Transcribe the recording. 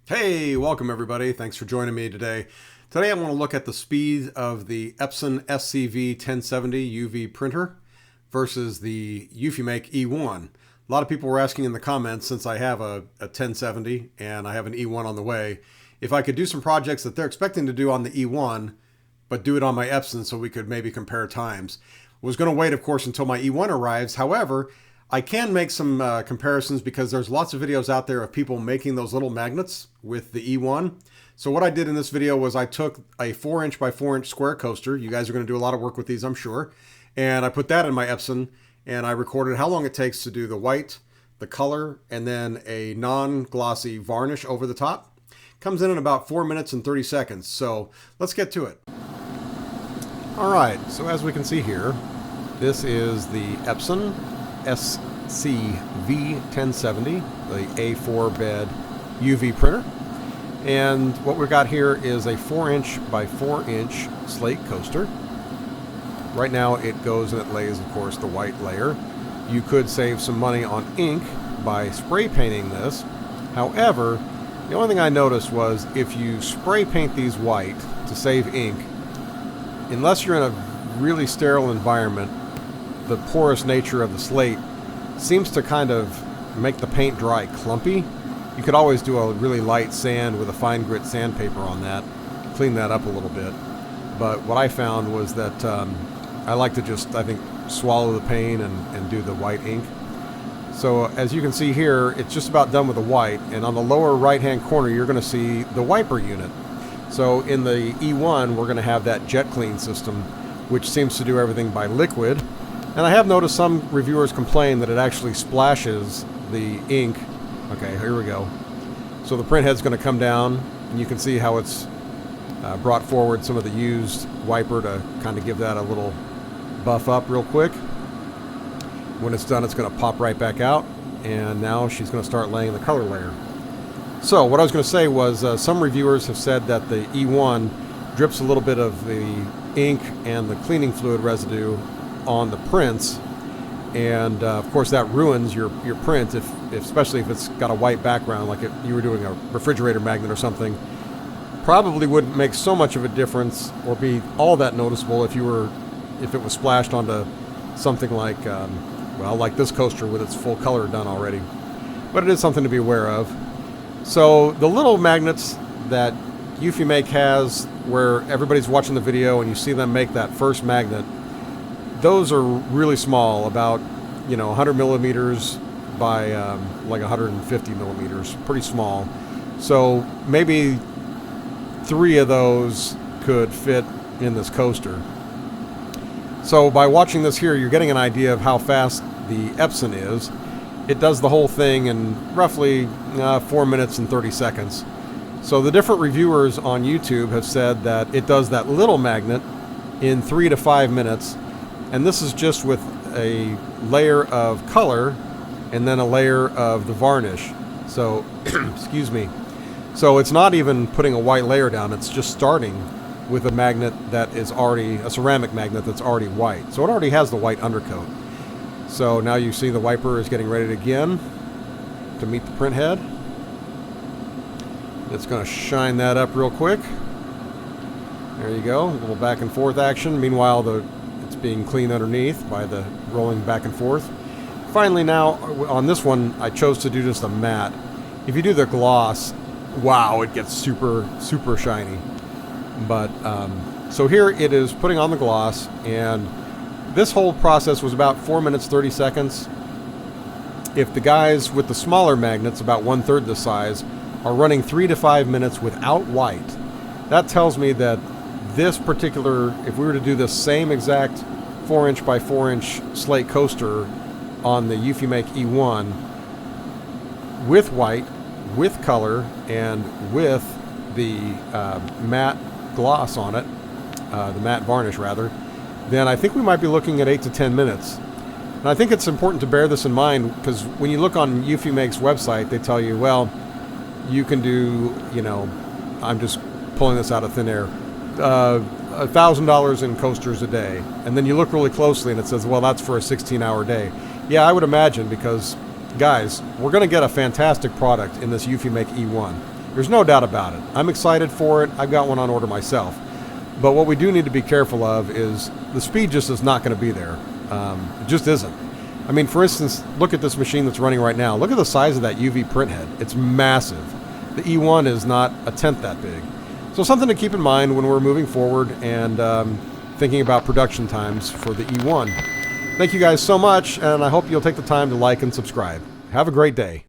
Hey, welcome everybody. Thanks for joining me today. Today I want to look at the speed of the Epson SC-V1070 UV printer versus the eufyMake E1. A lot of people were asking in the comments, since I have a 1070 and I have an E1 on the way, if I could do some projects that they're expecting to do on the E1, but do it on my Epson so we could maybe compare times. I was going to wait, of course, until my E1 arrives. However, I can make some comparisons because there's lots of videos out there of people making those little magnets with the E1. So what I did in this video was I took a 4" by 4" square coaster. You guys are going to do a lot of work with these, I'm sure. And I put that in my Epson and I recorded how long it takes to do the white, the color, and then a non-glossy varnish over the top. Comes in about 4 minutes and 30 seconds. So let's get to it. All right, so as we can see here, this is the Epson SC-V1070, the A4 bed UV printer. And what we've got here is a 4" by 4" slate coaster. Right now it goes and it lays, of course, the white layer. You could save some money on ink by spray painting this. However, the only thing I noticed was if you spray paint these white to save ink, unless you're in a really sterile environment, the porous nature of the slate seems to kind of make the paint dry clumpy. You could always do a really light sand with a fine grit sandpaper on that, clean that up a little bit. But what I found was that I like to just, I think, swallow the pain and do the white ink. So as you can see here, it's just about done with the white, and on the lower right hand corner you're going to see the wiper unit. So in the E1 we're going to have that jet clean system, which seems to do everything by liquid. And I have noticed some reviewers complain that it actually splashes the ink. Okay, here we go. So the print head's going to come down, and you can see how it's brought forward some of the used wiper to kind of give that a little buff up real quick. When it's done, it's going to pop right back out, and now she's going to start laying the color layer. So what I was going to say was some reviewers have said that the E1 drips a little bit of the ink and the cleaning fluid residue on the prints, and of course that ruins your print, especially if it's got a white background, like if you were doing a refrigerator magnet or something. Probably wouldn't make so much of a difference or be all that noticeable if it was splashed onto something like well, like this coaster with its full color done already. But it is something to be aware of. So the little magnets that eufyMake has, where everybody's watching the video and you see them make that first magnet, those are really small, about 100 millimeters by like 150 millimeters, pretty small. So maybe 3 of those could fit in this coaster. So by watching this here, you're getting an idea of how fast the Epson is. It does the whole thing in roughly 4 minutes and 30 seconds. So the different reviewers on YouTube have said that it does that little magnet in 3 to 5 minutes. And this is just with a layer of color and then a layer of the varnish. So, excuse me. So it's not even putting a white layer down. It's just starting with a magnet that is already, a ceramic magnet that's already white. So it already has the white undercoat. So now you see the wiper is getting ready again to meet the print head. It's going to shine that up real quick. There you go, a little back and forth action. Meanwhile, it's being cleaned underneath by the rolling back and forth. Finally, now on this one, I chose to do just a matte. If you do the gloss, wow, it gets super, super shiny. But so here it is putting on the gloss, and this whole process was about 4 minutes 30 seconds. If the guys with the smaller magnets, about 1/3 the size, are running 3 to 5 minutes without white, that tells me that this particular, if we were to do the same exact 4" by 4" slate coaster on the eufyMake E1 with white, with color, and with the matte gloss on it, the matte varnish rather, then I think we might be looking at 8 to 10 minutes. And I think it's important to bear this in mind, because when you look on eufyMake's website, they tell you, well, you can do, I'm just pulling this out of thin air, $1,000 in coasters a day. And then you look really closely and it says, well, that's for a 16-hour day. Yeah, I would imagine, because guys, we're going to get a fantastic product in this eufyMake E1. There's no doubt about it. I'm excited for it. I've got one on order myself. But what we do need to be careful of is the speed just is not going to be there. It just isn't. I mean, for instance, look at this machine that's running right now. Look at the size of that UV print head. It's massive. The E1 is not a tenth that big. So something to keep in mind when we're moving forward and thinking about production times for the E1. Thank you guys so much, and I hope you'll take the time to like and subscribe. Have a great day.